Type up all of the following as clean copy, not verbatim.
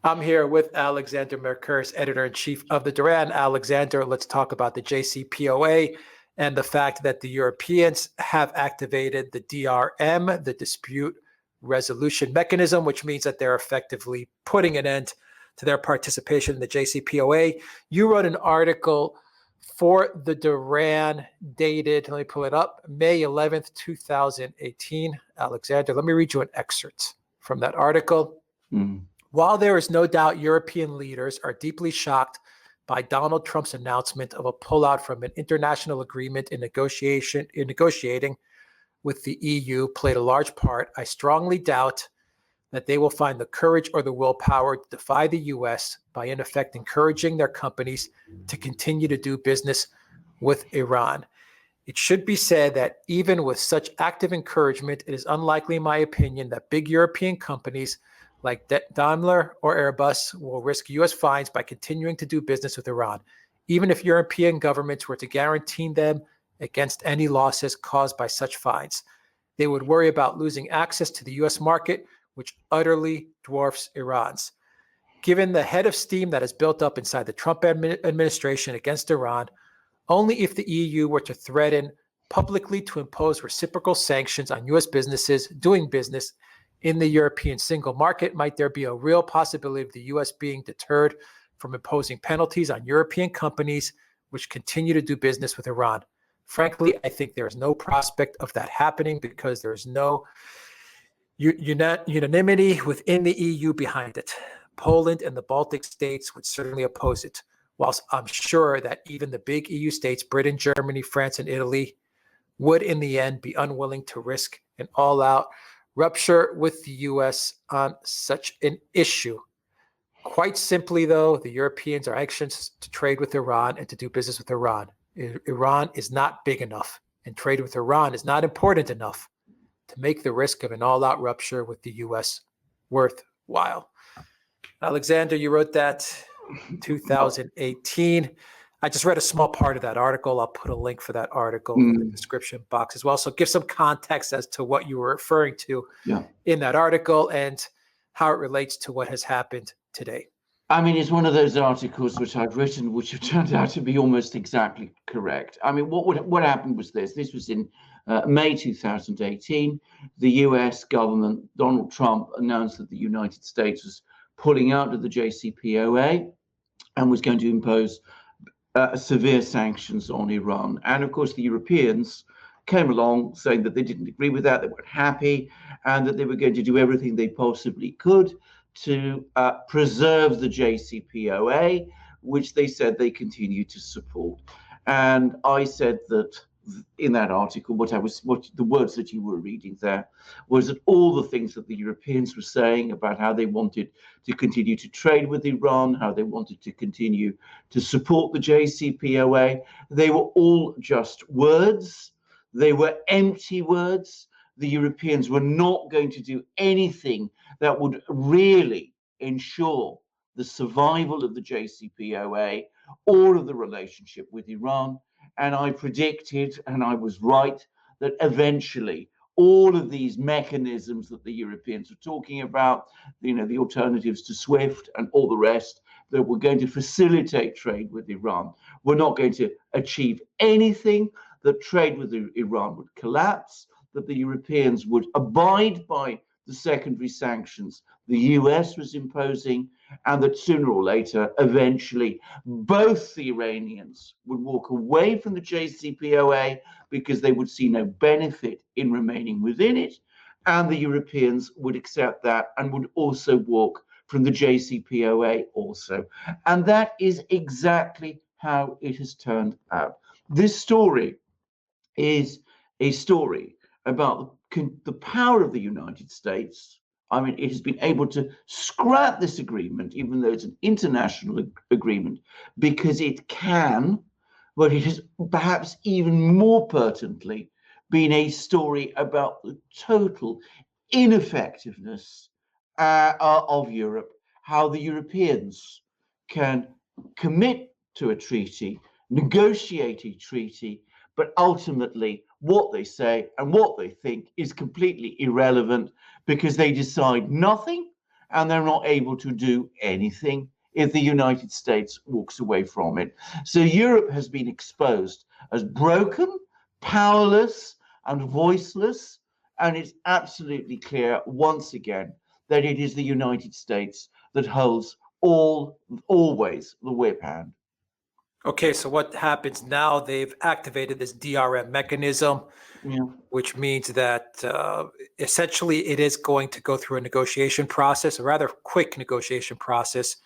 I'm here with Alexander Mercouris, editor-in-chief of the Duran. Alexander, let's talk about the JCPOA and the fact that the Europeans have activated the DRM, the Dispute Resolution Mechanism, which means that they're effectively putting an end to their participation in the JCPOA. You wrote an article for the Duran dated, let me pull it up, May 11th, 2018. Alexander, let me read you an excerpt from that article. While there is no doubt European leaders are deeply shocked by Donald Trump's announcement of a pullout from an international agreement in negotiating with the EU played a large part, I strongly doubt that they will find the courage or the willpower to defy the US by in effect encouraging their companies to continue to do business with Iran. It should be said that even with such active encouragement, it is unlikely, in my opinion, that big European companies like Daimler or Airbus will risk US fines by continuing to do business with Iran, even if European governments were to guarantee them against any losses caused by such fines. They would worry about losing access to the US market, which utterly dwarfs Iran's. Given the head of steam that has built up inside the Trump administration against Iran, only if the EU were to threaten publicly to impose reciprocal sanctions on US businesses doing business in the European single market might there be a real possibility of the US being deterred from imposing penalties on European companies which continue to do business with Iran. Frankly, I think there is no prospect of that happening because there is no unanimity within the EU behind it. Poland and the Baltic states would certainly oppose it, whilst I'm sure that even the big EU states, Britain, Germany, France, and Italy, would in the end be unwilling to risk an all-out rupture with the US on such an issue. Quite simply, though, the Europeans are anxious to trade with Iran and to do business with Iran. Iran is not big enough, and trade with Iran is not important enough to make the risk of an all-out rupture with the US worthwhile. Alexander, you wrote that in 2018. I just read a small part of that article. I'll put a link for that article in the description box as well. So give some context as to what you were referring to in that article and how it relates to what has happened today. I mean, it's one of those articles which I've written, which have turned out to be almost exactly correct. I mean, what happened was this. This was in May 2018. The US government, Donald Trump, announced that the United States was pulling out of the JCPOA and was going to impose severe sanctions on Iran. And of course, the Europeans came along saying that they didn't agree with that, they weren't happy, and that they were going to do everything they possibly could to preserve the JCPOA, which they said they continue to support. And I said that in that article, what the words that you were reading there was that all the things that the Europeans were saying about how they wanted to continue to trade with Iran, how they wanted to continue to support the JCPOA, they were all just words. They were empty words. The Europeans were not going to do anything that would really ensure the survival of the JCPOA or of the relationship with Iran. And I predicted, and I was right, that eventually all of these mechanisms that the Europeans were talking about, the alternatives to SWIFT and all the rest that were going to facilitate trade with Iran, were not going to achieve anything, that trade with Iran would collapse, that the Europeans would abide by the secondary sanctions the US was imposing, and that sooner or later, eventually, both the Iranians would walk away from the JCPOA because they would see no benefit in remaining within it, and the Europeans would accept that and would also walk from the JCPOA also. And that is exactly how it has turned out. This story is a story about the power of the United States. I mean, it has been able to scrap this agreement, even though it's an international agreement, because it can, but it has perhaps even more pertinently been a story about the total ineffectiveness of Europe, how the Europeans can commit to a treaty, negotiate a treaty, but ultimately what they say and what they think is completely irrelevant because they decide nothing and they're not able to do anything if the United States walks away from it. So Europe has been exposed as broken, powerless, and voiceless, and it's absolutely clear once again that it is the United States that holds always the whip hand. Okay, so what happens now? They've activated this DRM mechanism, which means that essentially it is going to go through a negotiation process, a rather quick negotiation process,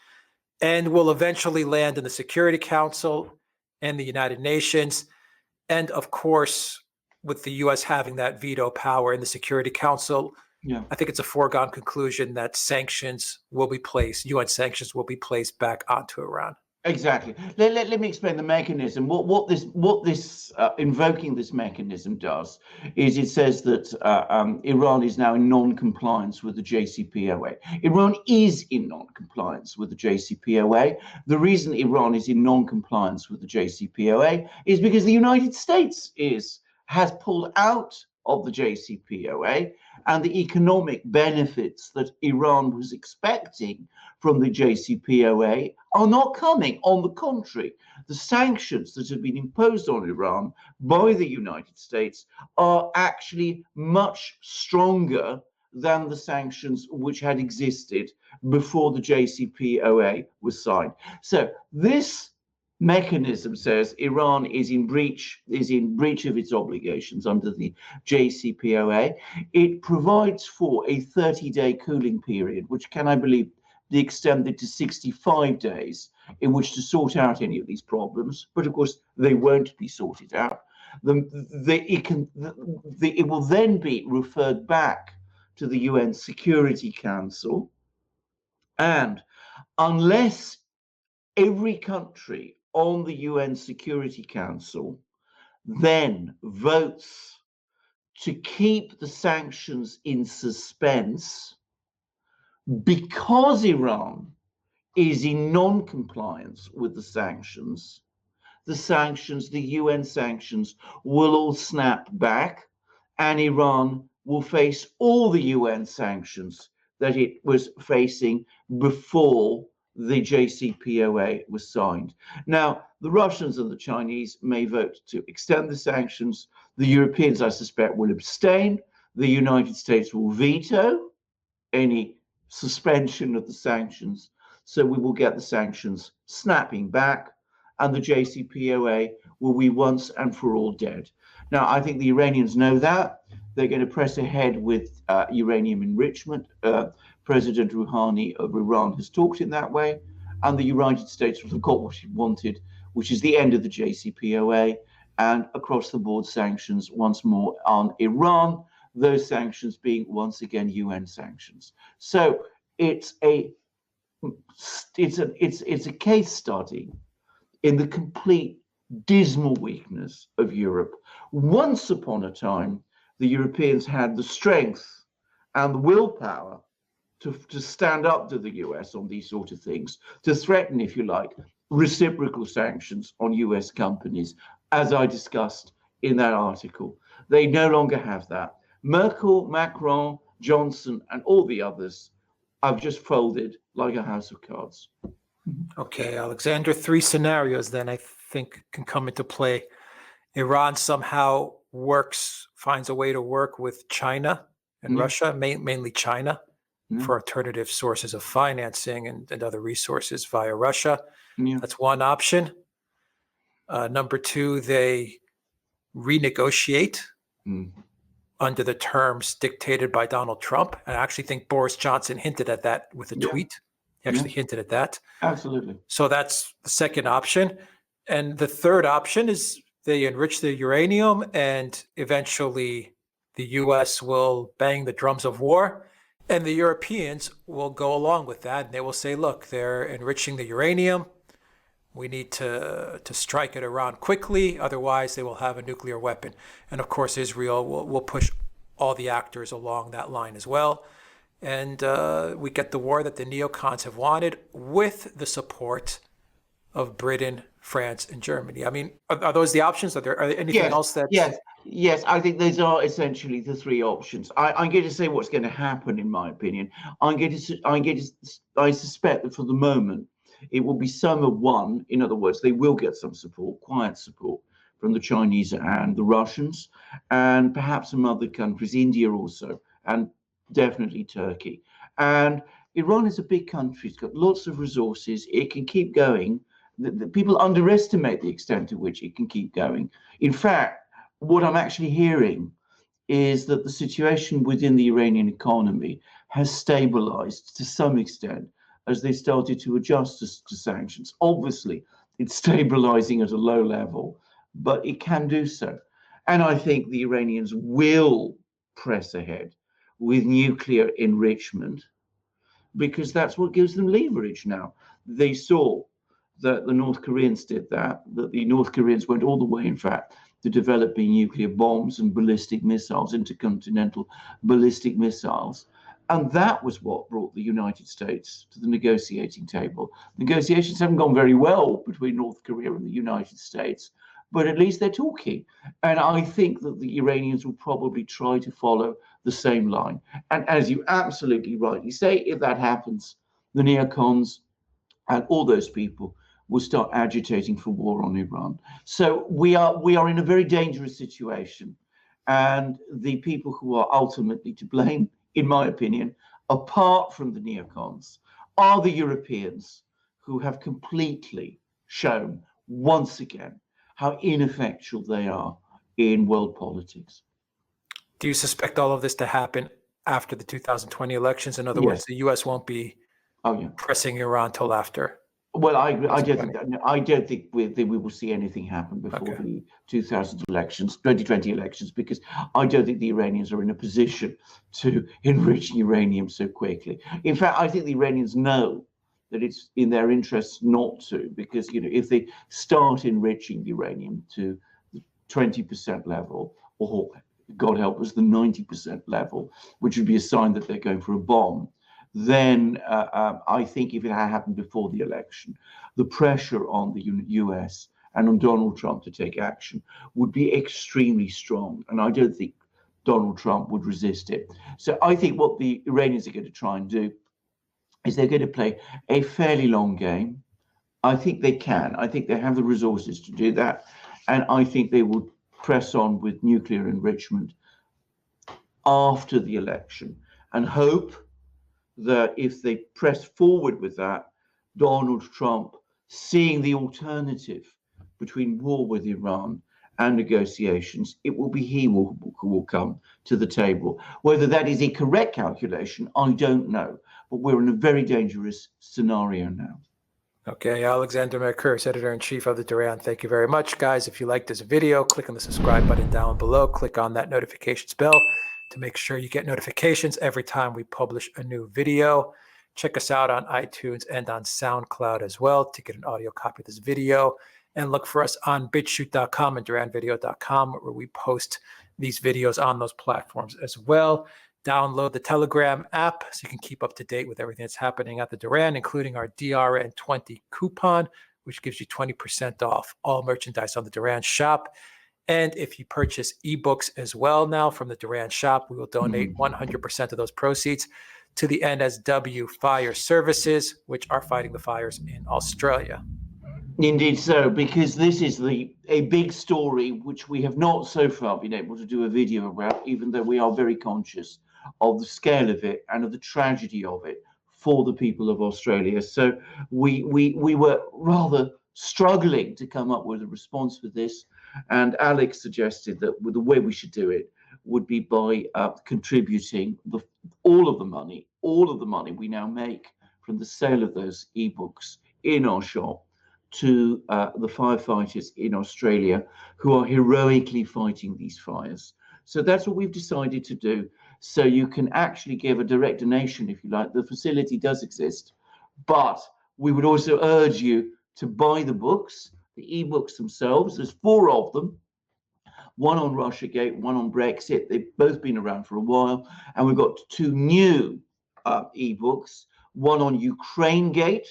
and will eventually land in the Security Council and the United Nations. And of course, with the US having that veto power in the Security Council, I think it's a foregone conclusion that sanctions will be placed, UN sanctions will be placed back onto Iran. Exactly. Let me explain the mechanism. What this invoking this mechanism does is it says that Iran is now in non-compliance with the JCPOA. Iran is in non-compliance with the JCPOA. The reason Iran is in non-compliance with the JCPOA is because the United States has pulled out of the JCPOA, and the economic benefits that Iran was expecting from the JCPOA are not coming. On the contrary, the sanctions that have been imposed on Iran by the United States are actually much stronger than the sanctions which had existed before the JCPOA was signed. So this mechanism says Iran is in breach of its obligations under the JCPOA. It provides for a 30-day cooling period, which can, I believe, be extended to 65 days in which to sort out any of these problems. But of course, they won't be sorted out. It will then be referred back to the UN Security Council, and unless every country on the UN Security Council then votes to keep the sanctions in suspense because Iran is in non-compliance with the sanctions, the UN sanctions will all snap back, and Iran will face all the UN sanctions that it was facing before the JCPOA was signed. Now, the Russians and the Chinese may vote to extend the sanctions. The Europeans, I suspect, will abstain. The United States will veto any suspension of the sanctions. So we will get the sanctions snapping back, and the JCPOA will be once and for all dead. Now, I think the Iranians know that. They're going to press ahead with uranium enrichment. President Rouhani of Iran has talked in that way, and the United States will have got what it wanted, which is the end of the JCPOA and across-the-board sanctions once more on Iran, those sanctions being once again UN sanctions. So it's a case study in the complete dismal weakness of Europe. Once upon a time, the Europeans had the strength and the willpower to stand up to the US on these sort of things, to threaten, if you like, reciprocal sanctions on US companies, as I discussed in that article. They no longer have that. Merkel, Macron, Johnson, and all the others have just folded like a house of cards. Okay, Alexander, 3 scenarios then I think can come into play. Iran somehow finds a way to work with China and Russia, mainly China, for alternative sources of financing and other resources via Russia. That's one option. Number 2, they renegotiate under the terms dictated by Donald Trump. And I actually think Boris Johnson hinted at that with a tweet. He actually hinted at that. Absolutely. So that's the second option. And the third option is they enrich the uranium, and eventually the US will bang the drums of war, and the Europeans will go along with that. And they will say, look, they're enriching the uranium. We need to strike at Iran quickly. Otherwise, they will have a nuclear weapon. And of course, Israel will push all the actors along that line as well. And we get the war that the neocons have wanted with the support of Britain, France, and Germany. I mean, are those the options? Are there anything else that? Yes. Yes, I think those are essentially the three options. I'm going to say what's going to happen, in my opinion. I suspect that for the moment, it will be some of one. In other words, they will get some support, quiet support from the Chinese and the Russians, and perhaps some other countries, India also, and definitely Turkey. And Iran is a big country. It's got lots of resources. It can keep going. The people underestimate the extent to which it can keep going. In fact, what I'm actually hearing is that the situation within the Iranian economy has stabilized to some extent as they started to adjust to sanctions. Obviously, it's stabilizing at a low level, but it can do so. And I think the Iranians will press ahead with nuclear enrichment because that's what gives them leverage now. They saw that the North Koreans did that the North Koreans went all the way, in fact, to developing nuclear bombs and ballistic missiles, intercontinental ballistic missiles. And that was what brought the United States to the negotiating table. Negotiations haven't gone very well between North Korea and the United States, but at least they're talking. And I think that the Iranians will probably try to follow the same line. And as you absolutely rightly say, if that happens, the neocons and all those people will start agitating for war on Iran. So we are in a very dangerous situation. And the people who are ultimately to blame, in my opinion, apart from the neocons, are the Europeans who have completely shown once again how ineffectual they are in world politics. Do you suspect all of this to happen after the 2020 elections? In other Yes. words, the U.S. won't be pressing Iran till after. Well, I don't think that. I don't think we will see anything happen before the 2020 elections, because I don't think the Iranians are in a position to enrich uranium so quickly. In fact, I think the Iranians know that it's in their interests not to, because if they start enriching uranium to the 20% level, or God help us, the 90% level, which would be a sign that they're going for a bomb, then I think if it had happened before the election, the pressure on the US and on Donald Trump to take action would be extremely strong. And I don't think Donald Trump would resist it. So I think what the Iranians are going to try and do is they're going to play a fairly long game. I think they can. I think they have the resources to do that. And I think they will press on with nuclear enrichment after the election and hope that if they press forward with that, Donald Trump, seeing the alternative between war with Iran and negotiations, it will be he who will come to the table. Whether that is a correct calculation, I don't know. But we're in a very dangerous scenario now. Okay, Alexander Mercouris, editor-in-chief of the Duran. Thank you very much, guys. If you like this video, click on the subscribe button down below. Click on that notifications bell to make sure you get notifications every time we publish a new video. Check us out on iTunes and on Soundcloud as well to get an audio copy of this video. And look for us on BitChute.com and DuranVideo.com, where we post these videos on those platforms as well. Download the Telegram app so you can keep up to date with everything that's happening at the Duran, including our DRN20 coupon, which gives you 20% off all merchandise on the Duran shop. And if you purchase ebooks as well now from the Duran shop, we will donate 100% of those proceeds to the NSW Fire Services, which are fighting the fires in Australia. Indeed so, because this is a big story which we have not so far been able to do a video about, even though we are very conscious of the scale of it and of the tragedy of it for the people of Australia. So we were rather struggling to come up with a response for this, and Alex suggested that the way we should do it would be by contributing all of the money we now make from the sale of those ebooks in our shop to the firefighters in Australia who are heroically fighting these fires. So that's what we've decided to do. So you can actually give a direct donation if you like. The facility does exist, but we would also urge you to buy the books, the ebooks themselves. There's 4 of them. One on Russiagate, one on Brexit. They've both been around for a while. And we've got 2 new ebooks, one on Ukrainegate,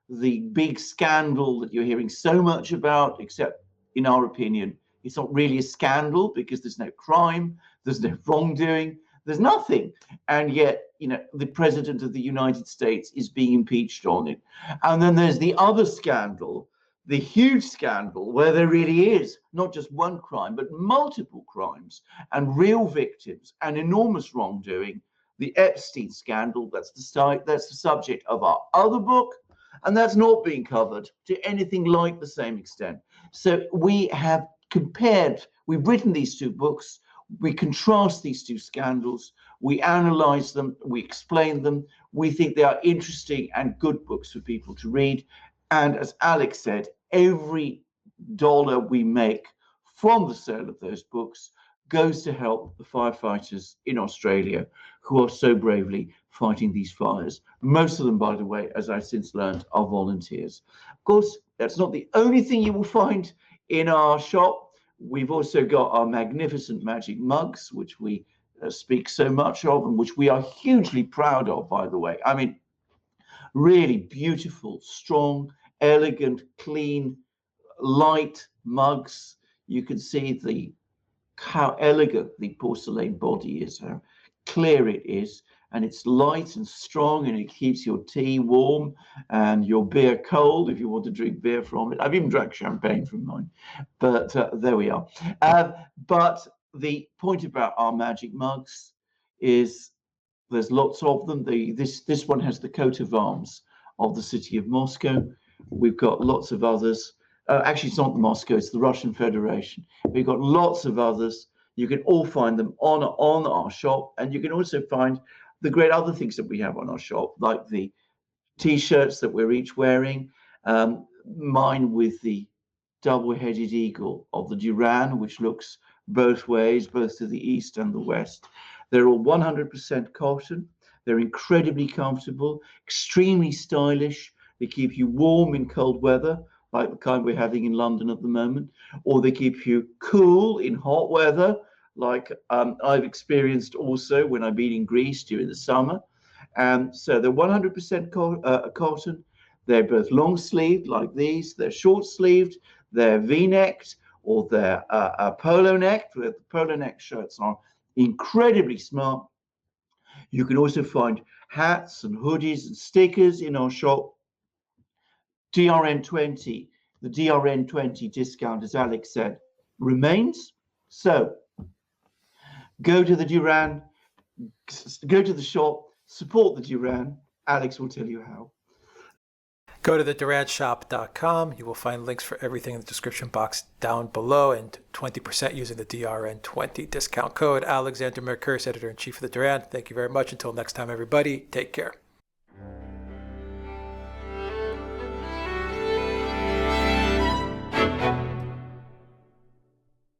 the big scandal that you're hearing so much about, except in our opinion, It's not really a scandal because there's no crime, there's no wrongdoing, there's nothing. And yet, the president of the United States is being impeached on it. And then there's the other scandal, the huge scandal, where there really is not just one crime, but multiple crimes and real victims and enormous wrongdoing. The Epstein scandal, that's the subject of our other book, and that's not being covered to anything like the same extent. So we have we've written these two books, we contrast these two scandals, we analyze them, we explain them. We think they are interesting and good books for people to read. And as Alex said, every dollar we make from the sale of those books goes to help the firefighters in Australia who are so bravely fighting these fires. Most of them, by the way, as I've since learned, are volunteers. Of course, that's not the only thing you will find in our shop. We've also got our magnificent magic mugs, which we speak so much of and which we are hugely proud of, by the way. I mean, really beautiful, strong, elegant, clean, light mugs. You can see how elegant the porcelain body is, how clear it is, and it's light and strong, and it keeps your tea warm and your beer cold if you want to drink beer from it. I've even drank champagne from mine, but there we are. But the point about our magic mugs is there's lots of them. This one has the coat of arms of the city of Moscow. We've got lots of others. Actually, it's not Moscow, it's the Russian Federation. We've got lots of others. You can all find them on our shop, and you can also find the great other things that we have on our shop, like the T-shirts that we're each wearing, mine with the double-headed eagle of the Duran, which looks both ways, both to the east and the west. They're all 100% cotton. They're incredibly comfortable, extremely stylish. They keep you warm in cold weather, like the kind we're having in London at the moment, or they keep you cool in hot weather, like I've experienced also when I've been in Greece during the summer. So they're 100% cotton. They're both long sleeved like these. They're short sleeved. They're V-necked, or they're polo necked. The polo neck shirts are incredibly smart. You can also find hats and hoodies and stickers in our shop. DRN20, the DRN20 discount, as Alex said, remains. So go to the Duran, go to the shop, support the Duran. Alex will tell you how. Go to the duranshop.com. You will find links for everything in the description box down below, and 20% using the DRN20 discount code. Alexander Mercouris, Editor-in-Chief of the Duran. Thank you very much. Until next time, everybody, take care.